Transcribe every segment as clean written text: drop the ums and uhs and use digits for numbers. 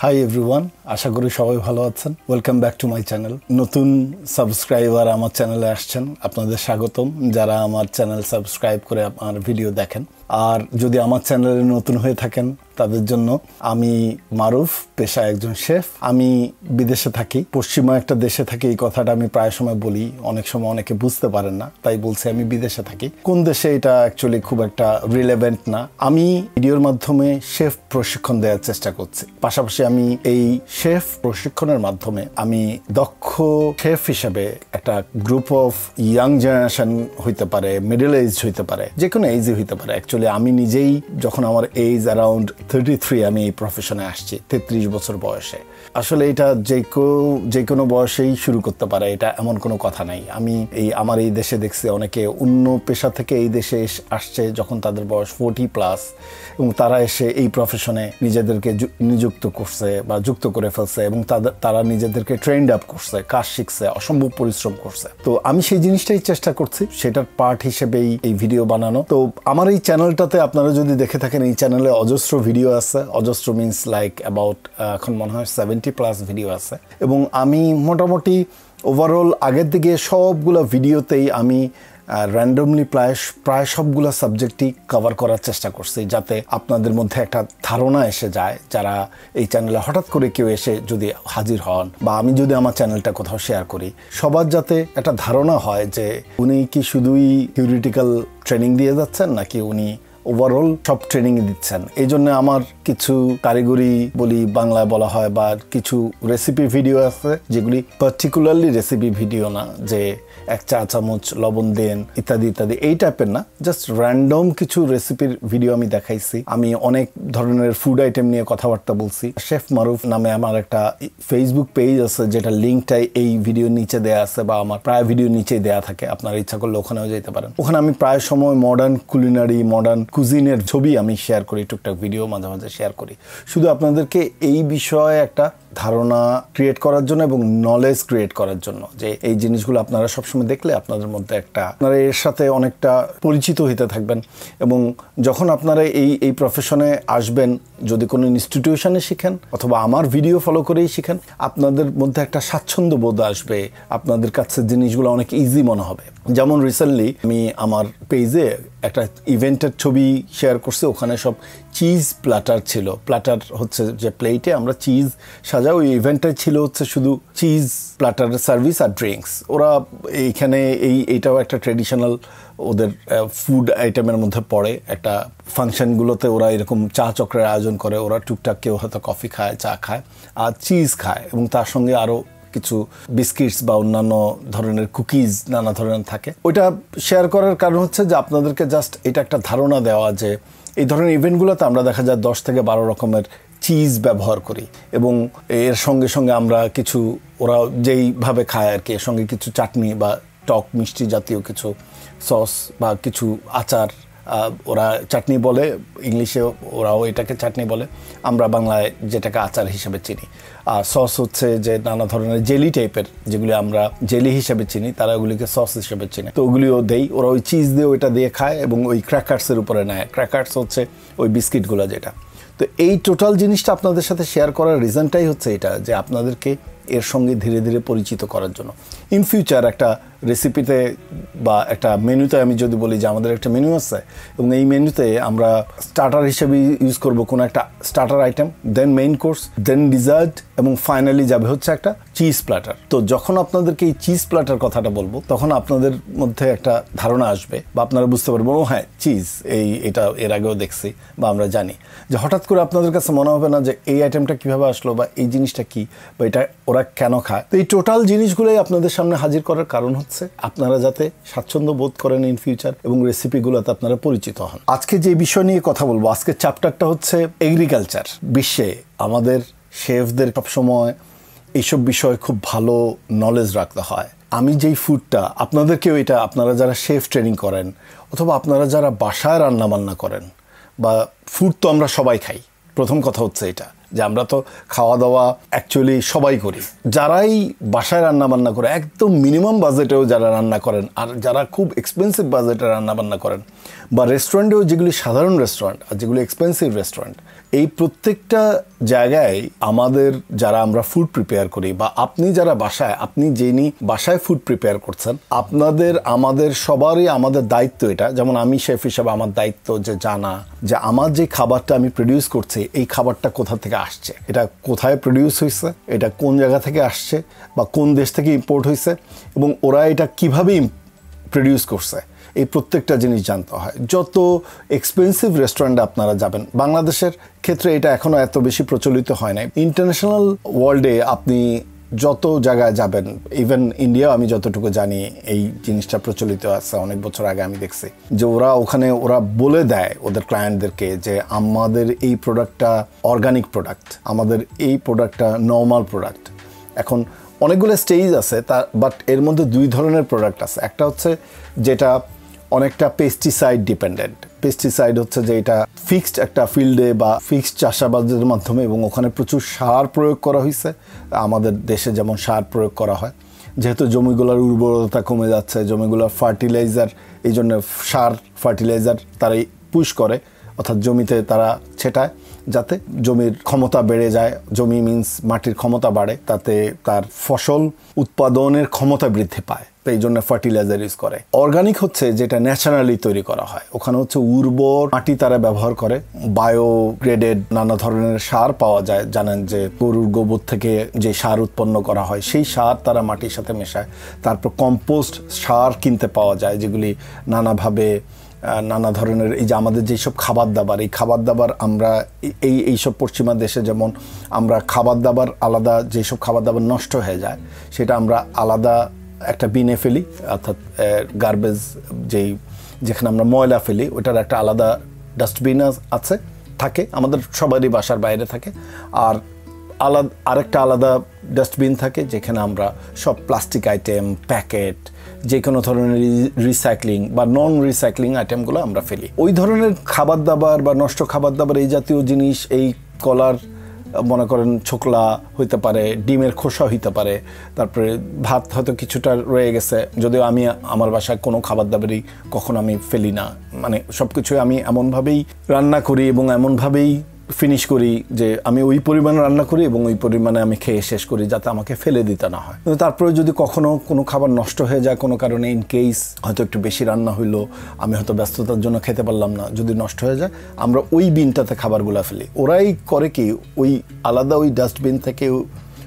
Hi everyone, আশা করি সবাই ভালো আছেন। Welcome back to my channel. নতুন সাবস্ক্রাইবার আমার চ্যানেলে আসছেন, আপনাদের স্বাগতম। যারা আমার চ্যানেল সাবস্ক্রাইব করে আমার ভিডিও দেখেন, আর যদি আমার চ্যানেলে নতুন হয়ে থাকেন তাদের জন্য, আমি মারুফ, পেশায় একজন শেফ। আমি বিদেশে থাকি, পশ্চিমা একটা দেশে থাকি। এই কথাটা আমি প্রায় সময় বলি, অনেক সময় অনেকে বুঝতে পারেন না, তাই বলছি আমি বিদেশে থাকি। কোন দেশে এটা অ্যাকচুয়ালি খুব একটা রিলেভেন্ট না। আমি ভিডিওর মাধ্যমে শেফ প্রশিক্ষণ দেওয়ার চেষ্টা করছি। পাশাপাশি আমি এই শেফ প্রশিক্ষণের মাধ্যমে আমি দক্ষ শেফ হিসেবে একটা গ্রুপ অফ ইয়াং জেনারেশন হইতে পারে, মিডল এজ হইতে পারে, যে কোনো এজই হইতে পারে। অ্যাকচুয়ালি আমি নিজেই যখন আমার এজ অ্যারাউন্ড 33, আমি এই প্রফেশনে আসছি 33 বছর বয়সে। আসলে এটা যে কোনো বয়সেই শুরু করতে পারে, এটা এমন কোনো কথা নাই। আমি আমার এই দেশে দেখছি অনেকে অন্য পেশা থেকে এই দেশে আসছে যখন তাদের বয়স 40+, এবং তারা এসে এই প্রফেশনে নিজেদেরকে নিযুক্ত করছে বা যুক্ত করে ফেলছে, এবং তারা নিজেদেরকে ট্রেন্ড আপ করছে, কাজ শিখছে, অসম্ভব পরিশ্রম করছে। তো আমি সেই জিনিসটাই চেষ্টা করছি, সেটার পার্ট হিসেবেই এই ভিডিও বানানো। তো আমার এই চ্যানেলটাতে আপনারা যদি দেখে থাকেন, এই চ্যানেলে অজস্র ভিডিও আছে। অজস্র মিনস লাইক অ্যাবাউট এখন মনে হয় 70+ ভিডিও আছে। এবং আমি মোটামুটি ওভারঅল আগের দিকে সবগুলো ভিডিওতেই আমি র্যান্ডমলি প্রায় সবগুলো সাবজেক্টই কভার করার চেষ্টা করছি, যাতে আপনাদের মধ্যে একটা ধারণা এসে যায়। যারা এই চ্যানেলে হঠাৎ করে কেউ এসে যদি হাজির হন, বা আমি যদি আমার চ্যানেলটা কোথাও শেয়ার করি, সবার যাতে একটা ধারণা হয় যে উনি কি শুধুই থিওরিটিক্যাল ট্রেনিং দিয়ে যাচ্ছেন, নাকি উনি ওভারঅল সব ট্রেনিং দিচ্ছেন। এই জন্য আমার কিছু কারিগরি বলি বাংলায় বলা হয়, বা কিছু রেসিপি ভিডিও আছে যেগুলি পার্টিকুলারলি রেসিপি ভিডিও না, যে 1 চা চামচ লবণ দেন ইত্যাদি ইত্যাদি, এই টাইপের না। জাস্ট র্যান্ডম কিছু রেসিপির ভিডিও আমি দেখাইছি। আমি অনেক ধরনের ফুড আইটেম নিয়ে কথাবার্তা বলছি। শেফ মারুফ নামে আমার একটা ফেসবুক পেজ আছে, যেটা লিঙ্কটাই এই ভিডিওর নিচে দেয়া আছে, বা আমার প্রায় ভিডিও নিচেই দেয়া থাকে। আপনারা ইচ্ছা করলে ওখানেও যেতে পারেন। ওখানে আমি প্রায় সময় মডার্ন কুলিনারি, মডার্ন কুজিনের ছবি আমি শেয়ার করি, টুকটাক ভিডিও মাঝে মাঝে শেয়ার করি, শুধু আপনাদেরকে এই বিষয়ে একটা ধারণা ক্রিয়েট করার জন্য এবং নলেজ ক্রিয়েট করার জন্য, যে এই জিনিসগুলো আপনারা সবসময় দেখলে আপনাদের মধ্যে আপনারা এর সাথে অনেকটা পরিচিত হইতে থাকবেন। এবং যখন আপনারা এই প্রফেশনে আসবেন, যদি কোনো ইনস্টিটিউশনে শিখেন অথবা আমার ভিডিও ফলো করেই শিখেন, আপনাদের মধ্যে একটা স্বাচ্ছন্দ্য বোধ আসবে। আপনাদের কাছে জিনিসগুলো অনেক ইজি মনে হবে। যেমন রিসেন্টলি আমি আমার পেজে একটা ইভেন্টের ছবি শেয়ার করছি। ওখানে সব চিজ প্ল্যাটার ছিল। প্ল্যাটার হচ্ছে যে প্লেটে আমরা চিজ সাজা, ওই ইভেন্টটাই ছিল হচ্ছে শুধু চিজ প্ল্যাটারের সার্ভিস আর ড্রিঙ্কস। ওরা এইখানে এইটাও একটা ট্রেডিশনাল ওদের ফুড আইটেমের মধ্যে পড়ে। একটা ফাংশনগুলোতে ওরা এরকম চা চক্রের আয়োজন করে। ওরা টুকটাক কেউ হয়তো কফি খায়, চা খায়, আর চিজ খায়, এবং তার সঙ্গে আরও কিছু বিস্কিটস বা অন্যান্য ধরনের কুকিজ নানা ধরনের থাকে। ওইটা শেয়ার করার কারণ হচ্ছে যে আপনাদেরকে জাস্ট এটা একটা ধারণা দেওয়া, যে এই ধরনের ইভেন্টগুলোতে আমরা দেখা যায় 10 থেকে 12 রকমের চিজ ব্যবহার করি, এবং এর সঙ্গে সঙ্গে আমরা কিছু, ওরা যেইভাবে খায় আর কি, এর সঙ্গে কিছু চাটনি বা টক মিষ্টি জাতীয় কিছু সস বা কিছু আচার, ওরা চাটনি বলে, ইংলিশে ওরাও এটাকে চাটনি বলে, আমরা বাংলায় যেটাকে আচার হিসেবে চিনি। আর সস হচ্ছে যে নানা ধরনের জেলি টাইপের, যেগুলি আমরা জেলি হিসেবে চিনি, তারা ওগুলিকে সস হিসেবে চিনি। তো ওগুলিও দেই, ওরা ওই চিজ দিয়ে ওইটা দিয়ে খায়, এবং ওই ক্র্যাকার্সের উপরে নেয়। ক্র্যাকার্স হচ্ছে ওই বিস্কিটগুলো যেটা। তো এই টোটাল জিনিসটা আপনাদের সাথে শেয়ার করার রিজনটাই হচ্ছে এটা, যে আপনাদেরকে এর সঙ্গে ধীরে ধীরে পরিচিত করার জন্য। ইন ফিউচার একটা রেসিপিতে বা একটা মেনুতে আমি যদি বলি যে আমাদের একটা মেনু আছে, এবং এই মেনুতে আমরা স্টার্টার হিসেবে ইউজ করব কোনো একটা starter item, then main course, then dessert, এবং ফাইনালি যাবে হচ্ছে একটা চিজ প্ল্যাটার। তো যখন আপনাদেরকে এই চিজ প্ল্যাটার কথাটা বলবো, তখন আপনাদের মধ্যে একটা ধারণা আসবে, বা আপনারা বুঝতে পারবেন, ও হ্যাঁ চিজ, এটা এর আগেও দেখছি বা আমরা জানি। যে হঠাৎ করে আপনাদের কাছে মনে হবে না যে এই আইটেমটা কীভাবে আসলো, বা এই জিনিসটা কি, বা এটা ওরা কেন খায়। তো এই টোটাল জিনিসগুলোই আপনাদের সামনে হাজির করার কারণ হচ্ছে আপনারা যাতে স্বাচ্ছন্দ্য বোধ করেন ইন ফিউচার, এবং রেসিপিগুলোতে আপনারা পরিচিত হন। আজকে যে বিষয় নিয়ে কথা বলবো, আজকের চ্যাপ্টারটা হচ্ছে এগ্রিকালচার। বিশ্বে আমাদের শেফদের সবসময় এইসব বিষয়ে খুব ভালো নলেজ রাখতে হয়। আমি যেই ফুডটা আপনাদেরকেও, এটা আপনারা যারা শেফ ট্রেনিং করেন, অথবা আপনারা যারা বাসায় রান্না বান্না করেন, বা ফুড তো আমরা সবাই খাই, প্রথম কথা হচ্ছে এটা, যে আমরা তো খাওয়া দাওয়া অ্যাকচুয়ালি সবাই করি, যারাই বাসায় রান্না বান্না করে একদম মিনিমাম বাজেটেও যারা রান্না করেন, আর যারা খুব এক্সপেন্সিভ বাজেটে রান্না বান্না করেন, বা রেস্টুরেন্টেও যেগুলি সাধারণ রেস্টুরেন্ট আর যেগুলি এক্সপেন্সিভ রেস্টুরেন্ট, এই প্রত্যেকটা জায়গায় আমাদের যারা আমরা ফুড প্রিপেয়ার করি, বা আপনি যারা বাসায়, আপনি যিনি বাসায় ফুড প্রিপেয়ার করছেন, আপনাদের আমাদের সবারই আমাদের দায়িত্ব এটা। যেমন আমি শেফ হিসাবে আমার দায়িত্ব যে জানা যে আমার যে খাবারটা আমি প্রডিউস করছি এই খাবারটা কোথা থেকে আসছে, এটা কোথায় প্রডিউস হয়েছে, এটা কোন জায়গা থেকে আসছে, বা কোন দেশ থেকে ইম্পোর্ট হয়েছে, এবং ওরা এটা কিভাবে প্রডিউস করছে, এই প্রত্যেকটা জিনিস জানতে হয়। যত এক্সপেন্সিভ রেস্টুরেন্টে আপনারা যাবেন, বাংলাদেশের ক্ষেত্রে এটা এখনও এত বেশি প্রচলিত হয় নাই, ইন্টারন্যাশনাল ওয়ার্ল্ডে আপনি যত জায়গায় যাবেন, ইভেন ইন্ডিয়া আমি যতটুকু জানি এই জিনিসটা প্রচলিত আছে, অনেক বছর আগে আমি দেখছি যে ওখানে ওরা বলে দেয় ওদের ক্লায়েন্টদেরকে যে আমাদের এই প্রোডাক্টটা অর্গানিক প্রোডাক্ট, আমাদের এই প্রোডাক্টটা নর্মাল প্রোডাক্ট। এখন অনেকগুলো স্টেজ আছে বাট এর মধ্যে দুই ধরনের প্রোডাক্ট আছে। একটা হচ্ছে যেটা অনেকটা পেস্টিসাইড ডিপেন্ডেন্ট। পেস্টিসাইড হচ্ছে যে এটা ফিক্সড একটা ফিল্ডে বা ফিক্সড চাষাবাদের মাধ্যমে, এবং ওখানে প্রচুর সার প্রয়োগ করা হয়েছে। আমাদের দেশে যেমন সার প্রয়োগ করা হয়, যেহেতু জমিগুলোর উর্বরতা কমে যাচ্ছে, জমিগুলোর ফার্টিলাইজার, এই জন্য সার ফার্টিলাইজার তারাই পুশ করে, অর্থাৎ জমিতে তারা ছেটায় যাতে জমির ক্ষমতা বেড়ে যায়। জমি মিন্স মাটির ক্ষমতা বাড়ে, তাতে তার ফসল উৎপাদনের ক্ষমতা বৃদ্ধি পায়, তো এই জন্য ফার্টিলাইজার ইউজ করে। অর্গানিক হচ্ছে যেটা ন্যাচারালি তৈরি করা হয়, ওখানে হচ্ছে উর্বর মাটি তারা ব্যবহার করে, বায়োগ্রেডেড নানা ধরনের সার পাওয়া যায়। জানেন যে গরুর গোবর থেকে যে সার উৎপন্ন করা হয় সেই সার তারা মাটির সাথে মেশায়। তারপর কম্পোস্ট সার কিনতে পাওয়া যায়, যেগুলি নানাভাবে নানা ধরনের, এই যে আমাদের যেসব খাবার দাবার, এই খাবার দাবার আমরা এইসব পশ্চিমা দেশে যেমন আমরা খাবার দাবার আলাদা, যেসব খাবার দাবার নষ্ট হয়ে যায় সেটা আমরা আলাদা একটা বিনে ফেলি, অর্থাৎ গার্বেজ যেখানে আমরা ময়লা ফেলি ওটার একটা আলাদা ডাস্টবিন আছে, থাকে আমাদের সবারই বাসার বাইরে থাকে। আর আরেকটা আলাদা ডাস্টবিন থাকে যেখানে আমরা সব প্লাস্টিক আইটেম, প্যাকেট, যে কোনো ধরনের রিসাইক্লিং বা নন রিসাইক্লিং আইটেমগুলো আমরা ফেলি। ওই ধরনের খাবার দাবার বা নষ্ট খাবার দাবার, এই জাতীয় জিনিস, এই কলার মনে করেন ছোকলা হইতে পারে, ডিমের খোসা হইতে পারে, তারপরে ভাত হয়তো কিছুটা রয়ে গেছে, যদিও আমি আমার বাসায় কোনো খাবার দাবারই কখনো আমি ফেলি না, মানে সব কিছুই আমি এমনভাবেই রান্না করি এবং এমনভাবেই ফিনিশ করি যে আমি ওই পরিমাণে রান্না করি এবং ওই পরিমাণে আমি খেয়ে শেষ করি, যাতে আমাকে ফেলে দিতে না হয়। কিন্তু তারপরে যদি কখনো কোনো খাবার নষ্ট হয়ে যায় কোনো কারণে, ইন কেস হয়তো একটু বেশি রান্না হইলো, আমি হয়তো ব্যস্ততার জন্য খেতে পারলাম না, যদি নষ্ট হয়ে যায় আমরা ওই বিনটাতে খাবারগুলো ফেলি। ওরাই করে কি, ওই আলাদা ওই ডাস্টবিন থেকে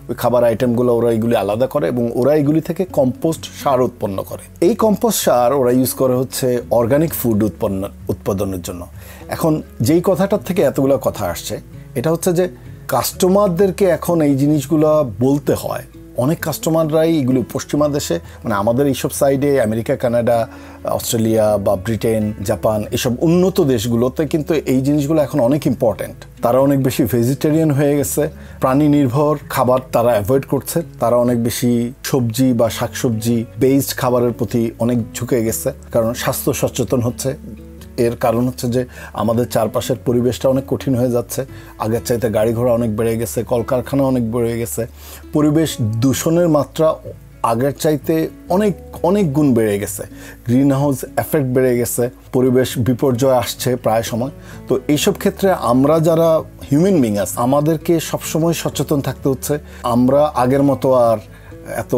ওই খাবার আইটেমগুলো ওরা এগুলি আলাদা করে এবং ওরা এগুলি থেকে কম্পোস্ট সার উৎপন্ন করে। এই কম্পোস্ট সার ওরা ইউজ করে হচ্ছে অর্গানিক ফুড উৎপাদনের জন্য। এখন যেই কথাটার থেকে এতগুলো কথা আসছে, এটা হচ্ছে যে কাস্টমারদেরকে এখন এই জিনিসগুলো বলতে হয়। অনেক কাস্টমাররাই এগুলো পশ্চিমা দেশে, মানে আমাদের এইসব সাইডে আমেরিকা, কানাডা, অস্ট্রেলিয়া বা ব্রিটেন, জাপান, এসব উন্নত দেশগুলোতে কিন্তু এই জিনিসগুলো এখন অনেক ইম্পর্ট্যান্ট। তারা অনেক বেশি ভেজিটেরিয়ান হয়ে গেছে, প্রাণী নির্ভর খাবার তারা অ্যাভয়েড করছে, তারা অনেক বেশি সবজি বা শাকসবজি বেসড খাবারের প্রতি অনেক ঝুঁকে গেছে, কারণ স্বাস্থ্য সচেতন হচ্ছে। এর কারণ হচ্ছে যে আমাদের চারপাশের পরিবেশটা অনেক কঠিন হয়ে যাচ্ছে, আগের চাইতে গাড়ি ঘোড়া অনেক বেড়ে গেছে, কলকারখানা অনেক বেড়ে গেছে, পরিবেশ দূষণের মাত্রা আগের চাইতে অনেক অনেক গুণ বেড়ে গেছে, গ্রিন হাউস এফেক্ট বেড়ে গেছে, পরিবেশ বিপর্যয় আসছে প্রায় সময়। তো এইসব ক্ষেত্রে আমরা যারা হিউম্যান বিং আছে আমাদেরকে সবসময় সচেতন থাকতে হচ্ছে। আমরা আগের মতো আর এত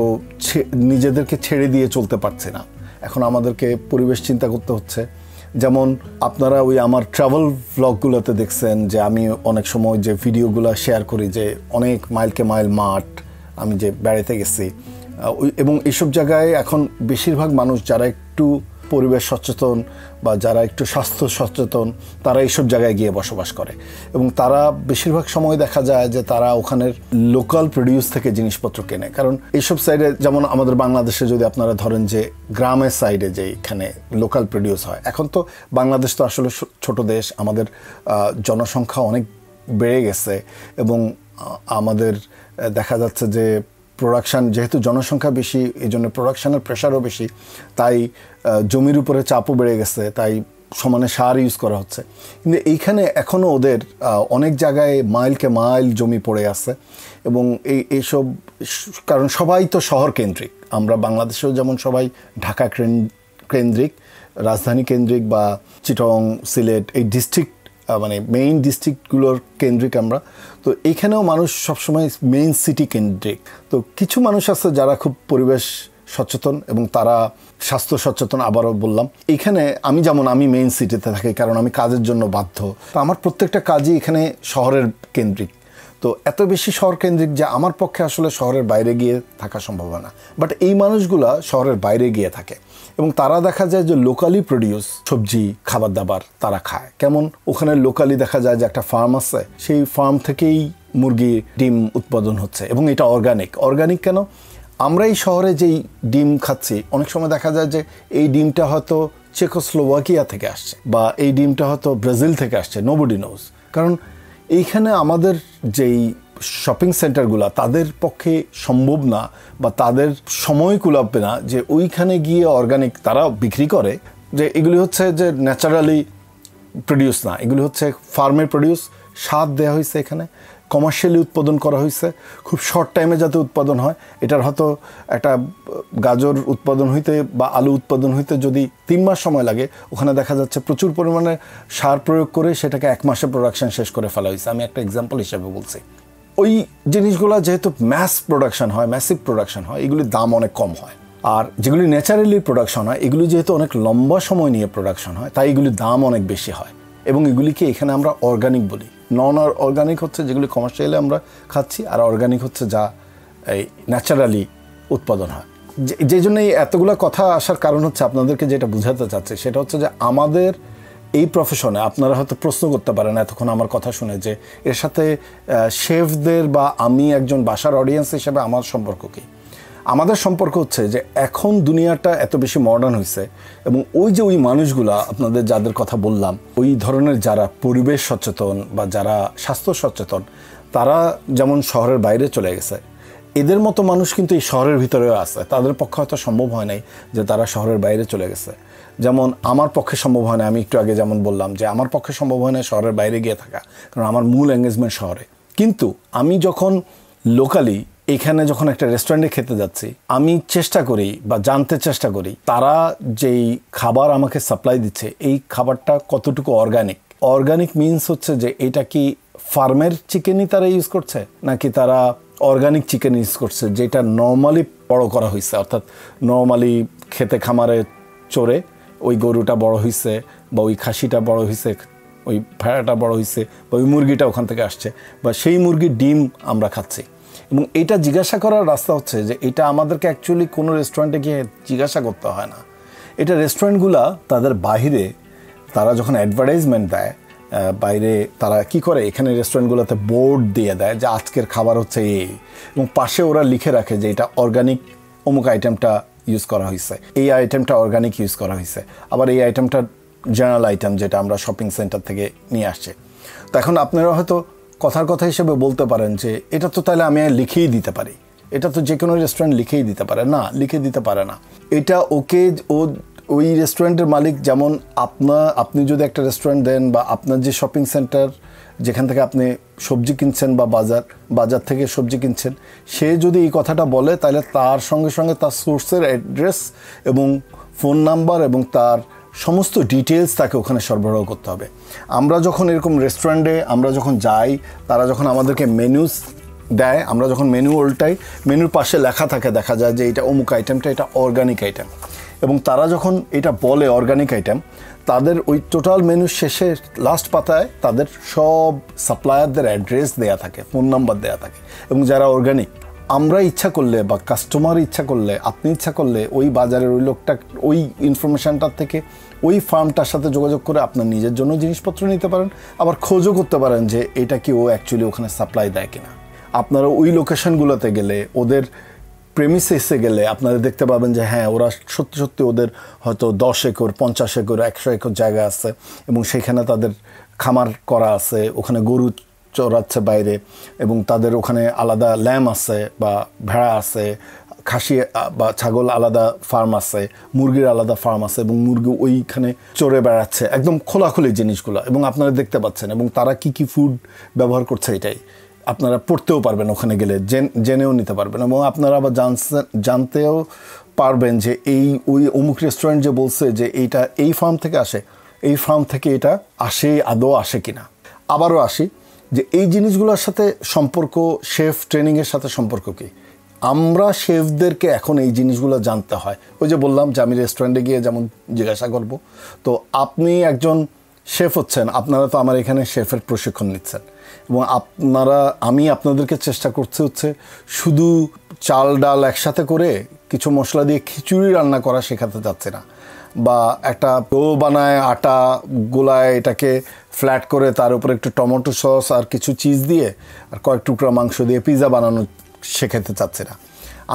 নিজেদেরকে ছেড়ে দিয়ে চলতে পারছি না, এখন আমাদেরকে পরিবেশ চিন্তা করতে হচ্ছে। যেমন আপনারা ওই আমার ট্রাভেল ভ্লগগুলোতে দেখছেন যে আমি অনেক সময় যে ভিডিওগুলো শেয়ার করি যে অনেক মাইলকে মাইল মাঠ আমি যে বেড়াতে গেছি, এবং এইসব জায়গায় এখন বেশিরভাগ মানুষ যারা একটু পরিবেশ সচেতন বা যারা একটু স্বাস্থ্য সচেতন তারা এইসব জায়গায় গিয়ে বসবাস করে, এবং তারা বেশিরভাগ সময় দেখা যায় যে তারা ওখানের লোকাল প্রডিউস থেকে জিনিসপত্র কেনে। কারণ এইসব সাইডে যেমন আমাদের বাংলাদেশে যদি আপনারা ধরেন যে গ্রামের সাইডে যে এখানে লোকাল প্রডিউস হয়, এখন তো বাংলাদেশ তো আসলে ছোট দেশ, আমাদের জনসংখ্যা অনেক বেড়ে গেছে এবং আমাদের দেখা যাচ্ছে যে প্রোডাকশান, যেহেতু জনসংখ্যা বেশি এই জন্য প্রোডাকশানের প্রেশারও বেশি, তাই জমির উপরে চাপও বেড়ে গেছে, তাই সমানে সার ইউজ করা হচ্ছে, কিন্তু এইখানে এখনও ওদের অনেক জায়গায় মাইলকে মাইল জমি পড়ে আছে। এবং এইসব কারণ সবাই তো শহর কেন্দ্রিক, আমরা বাংলাদেশেও যেমন সবাই ঢাকা কেন্দ্রিক, রাজধানী কেন্দ্রিক বা চিটং, সিলেট এই ডিস্ট্রিক্ট মানে মেইন ডিস্ট্রিক্টগুলোর কেন্দ্রিক আমরা, তো এইখানেও মানুষ সবসময় মেইন সিটি কেন্দ্রিক। তো কিছু মানুষ আছে যারা খুব পরিবেশ সচেতন এবং তারা স্বাস্থ্য সচেতন। আবারও বললাম, এখানে আমি মেইন সিটিতে থাকি কারণ আমি কাজের জন্য বাধ্য, তো আমার প্রত্যেকটা কাজই এখানে শহরের কেন্দ্রিক। তো এত বেশি শহর কেন্দ্রিক যে আমার পক্ষে আসলে শহরের বাইরে গিয়ে থাকা সম্ভব হয় না। বাট এই মানুষগুলা শহরের বাইরে গিয়ে থাকে এবং তারা দেখা যায় যে লোকালি প্রডিউস সবজি, খাবার দাবার তারা খায়। কেমন, ওখানে লোকালি দেখা যায় যে একটা ফার্ম আছে, সেই ফার্ম থেকেই মুরগি ডিম উৎপাদন হচ্ছে এবং এটা অর্গানিক কেন? আমরা এই শহরে যেই ডিম খাচ্ছি অনেক সময় দেখা যায় যে এই ডিমটা হয়তো চেকোস্লোভাকিয়া থেকে আসছে বা এই ডিমটা হয়তো ব্রাজিল থেকে আসছে, নোবডি নোজ। কারণ এইখানে আমাদের যেই শপিং সেন্টারগুলো তাদের পক্ষে সম্ভব না বা তাদের সময় কুলাবে না যে ওইখানে গিয়ে অর্গানিক তারা বিক্রি করে, যে এগুলি হচ্ছে যে ন্যাচারালি প্রডিউস না, এগুলি হচ্ছে ফার্মের প্রডিউস, স্বাদ দেওয়া হয়েছে, এখানে কমার্শিয়ালি উৎপাদন করা হয়েছে, খুব শর্ট টাইমে যাতে উৎপাদন হয়। এটার হয়তো একটা গাজর উৎপাদন হইতে বা আলু উৎপাদন হইতে যদি 3 মাস সময় লাগে, ওখানে দেখা যাচ্ছে প্রচুর পরিমাণে সার প্রয়োগ করে সেটাকে 1 মাসে প্রোডাকশন শেষ করে ফেলা হয়েছে। আমি একটা এক্সাম্পল হিসেবে বলছি। ওই জিনিসগুলো যেহেতু ম্যাসিভ প্রোডাকশন হয়, এগুলির দাম অনেক কম হয়। আর যেগুলি ন্যাচারালি প্রোডাকশন হয়, এগুলি যেহেতু অনেক লম্বা সময় নিয়ে প্রোডাকশন হয়, তাই এগুলির দাম অনেক বেশি হয়। এবং এগুলিকে এখানে আমরা অর্গানিক বলি। নন অর্গানিক হচ্ছে যেগুলি কমার্শিয়ালি আমরা খাচ্ছি, আর অর্গানিক হচ্ছে যা এই ন্যাচারালি উৎপাদন হয়। যে জন্যই এতগুলো কথা আসার কারণ হচ্ছে আপনাদেরকে যেটা বোঝাতে চাচ্ছে সেটা হচ্ছে যে আমাদের এই প্রফেশনে আপনারা হয়তো প্রশ্ন করতে পারেন এতক্ষণ আমার কথা শুনে যে এর সাথে শেফদের বা আমি একজন বাসার অডিয়েন্স হিসেবে আমার সম্পর্ক কী? আমাদের সম্পর্ক হচ্ছে যে এখন দুনিয়াটা এত বেশি মডার্ন হয়েছে এবং ওই মানুষগুলা আপনাদের যাদের কথা বললাম, ওই ধরনের যারা পরিবেশ সচেতন বা যারা স্বাস্থ্য সচেতন, তারা যেমন শহরের বাইরে চলে গেছে, এদের মতো মানুষ কিন্তু এই শহরের ভিতরেও আছে। তাদের পক্ষে হয়তো সম্ভব হয় নাই যে তারা শহরের বাইরে চলে গেছে, যেমন আমার পক্ষে সম্ভব হয় না। আমি একটু আগে যেমন বললাম যে আমার পক্ষে সম্ভব হয় না শহরের বাইরে গিয়ে থাকা, কারণ আমার মূল এঙ্গেজমেন্ট শহরে। কিন্তু আমি যখন লোকালি এখানে যখন একটা রেস্টুরেন্টে খেতে যাচ্ছি, আমি চেষ্টা করি বা জানতে চেষ্টা করি তারা যেই খাবার আমাকে সাপ্লাই দিচ্ছে এই খাবারটা কতটুকু অর্গানিক মিনস হচ্ছে যে এটা কি ফার্মের চিকেনই তারা ইউজ করছে নাকি তারা অর্গানিক চিকেন ইউজ করছে যেটা নর্মালি বড় করা হয়েছে, অর্থাৎ নর্মালি খেতে খামারে চড়ে ওই গরুটা বড় হয়েছে বা ওই খাসিটা বড় হয়েছে, ওই ভেড়াটা বড় হয়েছে বা ওই মুরগিটা ওখান থেকে আসছে বা সেই মুরগির ডিম আমরা খাচ্ছি। এবং এটা জিজ্ঞাসা করার রাস্তা হচ্ছে যে এটা আমাদেরকে অ্যাকচুয়ালি কোনো রেস্টুরেন্টে গিয়ে জিজ্ঞাসা করতে হয় না। এটা রেস্টুরেন্টগুলা তাদের বাইরে তারা যখন অ্যাডভার্টাইজমেন্ট দেয়, বাইরে তারা কি করে, এখানে রেস্টুরেন্টগুলোতে বোর্ড দিয়ে দেয় যে আজকের খাবার হচ্ছে এই, এবং পাশে ওরা লিখে রাখে যে এটা অর্গানিক অমুক আইটেমটা ইউজ করা হয়েছে, এই আইটেমটা অর্গানিক ইউজ করা হয়েছে, আবার এই আইটেমটা জেনারেল আইটেম যেটা আমরা শপিং সেন্টার থেকে নিয়ে আসছি। তো এখন আপনারা হয়তো কথার কথা হিসেবে বলতে পারেন যে এটা তো তাহলে আমি লিখেই দিতে পারি, এটা তো যে কোনো রেস্টুরেন্ট লিখেই দিতে পারে। না, লিখে দিতে পারে না। এটা ওই রেস্টুরেন্টের মালিক, যেমন আপনি যদি একটা রেস্টুরেন্ট দেন বা আপনার যে শপিং সেন্টার যেখান থেকে আপনি সবজি কিনছেন বা বাজার থেকে সবজি কিনছেন, সে যদি এই কথাটা বলে তাহলে তার সঙ্গে সঙ্গে তার সোর্সের অ্যাড্রেস এবং ফোন নাম্বার এবং তার সমস্ত ডিটেলস তাকে ওখানে সরবরাহ করতে হবে। আমরা যখন এরকম রেস্টুরেন্টে আমরা যখন যাই, তারা যখন আমাদেরকে মেনুস দেয়, আমরা যখন মেনু উল্টাই, মেনুর পাশে লেখা থাকে, দেখা যায় যে এটা অমুক আইটেমটা এটা অর্গানিক আইটেম, এবং তারা যখন এটা বলে অর্গানিক আইটেম, তাদের ওই টোটাল মেনু শেষে লাস্ট পাতায় তাদের সব সাপ্লায়ারদের অ্যাড্রেস দেয়া থাকে, ফোন নাম্বার দেয়া থাকে। এবং যারা অর্গানিক, আমরা ইচ্ছা করলে বা কাস্টমার ইচ্ছা করলে, আপনি ইচ্ছা করলে ওই বাজারের ওই লোকটা ওই ইনফরমেশানটার থেকে ওই ফার্মটার সাথে যোগাযোগ করে আপনার নিজের জন্য জিনিসপত্র নিতে পারেন, আবার খোঁজও করতে পারেন যে এটা কি ও অ্যাকচুয়ালি ওখানে সাপ্লাই দেয় কিনা। আপনারা ওই লোকেশনগুলোতে গেলে, ওদের প্রেমিসেসে গেলে আপনারা দেখতে পাবেন যে হ্যাঁ, ওরা সত্যি সত্যি ওদের হয়তো 10 একর, 50 একর, 100 একর জায়গা আছে এবং সেখানে তাদের খামার করা আছে, ওখানে গরু চড়াচ্ছে বাইরে, এবং তাদের ওখানে আলাদা ল্যাম্প আছে বা ভেড়া আছে, খাসি বা ছাগল আলাদা ফার্ম আছে, মুরগির আলাদা ফার্ম আছে, এবং মুরগি ওইখানে চড়ে বেড়াচ্ছে, একদম খোলাখুলি জিনিসগুলো, এবং আপনারা দেখতে পাচ্ছেন, এবং তারা কি কি ফুড ব্যবহার করছে এটাই আপনারা পড়তেও পারবেন, ওখানে গেলে জেনেও নিতে পারবেন, এবং আপনারা আবার জানতেও পারবেন যে ওই অমুক রেস্টুরেন্ট যে বলছে যে এইটা এই ফার্ম থেকে আসে, এই ফার্ম থেকে এটা আসে, আদৌ আসে কিনা। আবারও আসি যে এই জিনিসগুলোর সাথে সম্পর্ক, শেফ ট্রেনিংয়ের সাথে সম্পর্ক কী। আমরা শেফদেরকে এখন এই জিনিসগুলো জানতে হয়। ওই যে বললাম যে আমি রেস্টুরেন্টে গিয়ে যেমন জিজ্ঞাসা করব, তো আপনি একজন শেফ হচ্ছেন, আপনারা তো আমার এখানে শেফের প্রশিক্ষণ নিচ্ছেন, এবং আমি আপনাদেরকে চেষ্টা করছি হচ্ছে শুধু চাল ডাল একসাথে করে কিছু মশলা দিয়ে খিচুড়ি রান্না করা শেখাতে যাচ্ছে না, বা একটা ডো বানায়, আটা গোলায়, এটাকে ফ্ল্যাট করে তার উপরে একটু টমেটো সস আর কিছু চিজ দিয়ে আর কয়েক টুকরা মাংস দিয়ে পিৎজা বানানো শেখাতে চাচ্ছে না।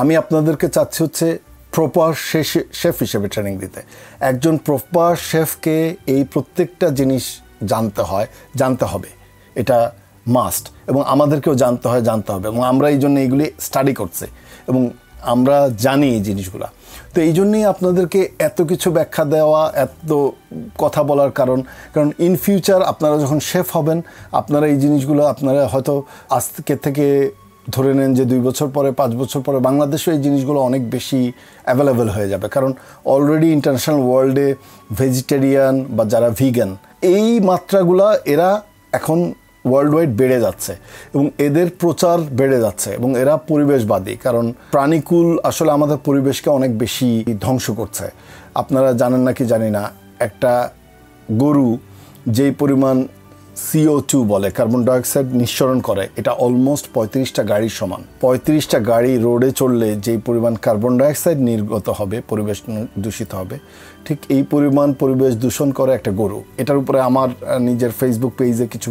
আমি আপনাদেরকে চাচ্ছি হচ্ছে প্রপার শেফ হিসেবে ট্রেনিং দিতে। একজন প্রপার শেফকে এই প্রত্যেকটা জিনিস জানতে হবে, এটা মাস্ট, এবং আমাদেরকেও জানতে হবে, এবং আমরা এই জন্য এইগুলি স্টাডি করছি এবং আমরা জানি এই জিনিসগুলো। তো এই জন্যই আপনাদেরকে এত কিছু ব্যাখ্যা দেওয়া, এত কথা বলার কারণ ইন ফিউচার আপনারা যখন শেফ হবেন, আপনারা এই জিনিসগুলো আপনারা হয়তো আজকে থেকে ধরে নেন যে 2 বছর পরে, 5 বছর পরে বাংলাদেশে এই জিনিসগুলো অনেক বেশি অ্যাভেলেবেল হয়ে যাবে, কারণ অলরেডি ইন্টারন্যাশনাল ওয়ার্ল্ডে ভেজিটেরিয়ান বা যারা ভিগান, এই মাত্রাগুলা এরা এখন ওয়ার্ল্ড ওয়াইড বেড়ে যাচ্ছে, এবং এদের প্রচার বেড়ে যাচ্ছে, এবং এরা পরিবেশবাদী, কারণ প্রাণীকুল আসলে আমাদের পরিবেশকে অনেক বেশি ধ্বংস করছে। আপনারা জানেন নাকি জানি না, একটা গরু যেই পরিমাণ CO2 বলে, কার্বন ডাইঅক্সাইড নিঃসরণ করে, এটা অলমোস্ট 35টা গাড়ির সমান। 35টা গাড়ি রোডে চললে যেই পরিমাণ কার্বন ডাইঅক্সাইড নির্গত হবে, পরিবেশ দূষিত হবে, ঠিক এই পরিমাণ পরিবেশ দূষণ করে একটা গরু। এটার উপরে আমার নিজের ফেসবুক পেজে কিছু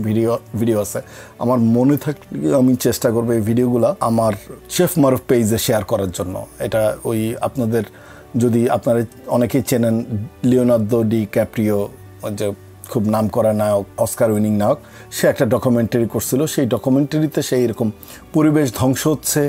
ভিডিও আছে, আমার মনে থাকলে আমি চেষ্টা করবো এই ভিডিওগুলো আমার শেফ মারুফ পেজে শেয়ার করার জন্য। এটা ওই আপনাদের যদি আপনারা অনেকেই চেনেন লিওনার্দো ডি ক্যাপ্রিও, যে খুব নাম করা নায়ক, অস্কার উইনিং নায়ক, সে একটা ডকুমেন্টারি করছিল। সেই ডকুমেন্টারিতে সেই এরকম পরিবেশ ধ্বংস হচ্ছে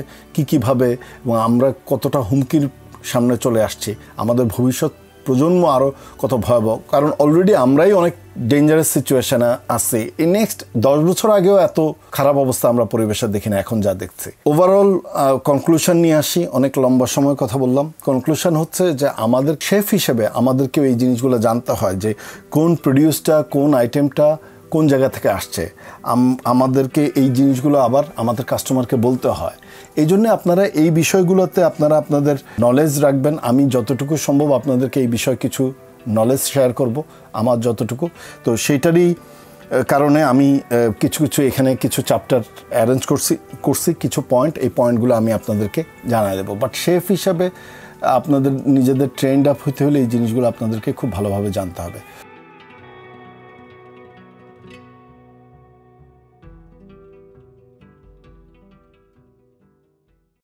কীভাবে, এবং আমরা কতটা হুমকির সামনে চলে আসছি, আমাদের ভবিষ্যৎ প্রজন্ম আরও কত ভয়াবহ, কারণ অলরেডি আমরাই অনেক ডেঞ্জারাস সিচুয়েশনে আছি। এই নেক্সট 10 বছর আগেও এত খারাপ অবস্থা আমরা পরিবেশের দেখি না, এখন যা দেখছি। ওভারঅল কনক্লুশন নিয়ে আসি, অনেক লম্বা সময় কথা বললাম। কনক্লুশন হচ্ছে যে আমাদের শেফ হিসেবে আমাদেরকেও এই জিনিসগুলো জানতে হয় যে কোন প্রডিউসটা, কোন আইটেমটা কোন জায়গা থেকে আসছে। আমাদেরকে এই জিনিসগুলো আবার আমাদের কাস্টমারকে বলতে হয়। এই জন্য আপনারা এই বিষয়গুলোতে আপনাদের নলেজ রাখবেন। আমি যতটুকু সম্ভব আপনাদেরকে এই বিষয়ে কিছু নলেজ শেয়ার করব, আমার যতটুকু। তো সেইটারই কারণে আমি কিছু এখানে কিছু চ্যাপ্টার অ্যারেঞ্জ করছি কিছু পয়েন্ট, এই পয়েন্টগুলো আমি আপনাদেরকে জানাই দেবো। বাট শেফ হিসাবে আপনাদের নিজেদের ট্রেন্ড আপ হতে হলে এই জিনিসগুলো আপনাদেরকে খুব ভালোভাবে জানতে হবে।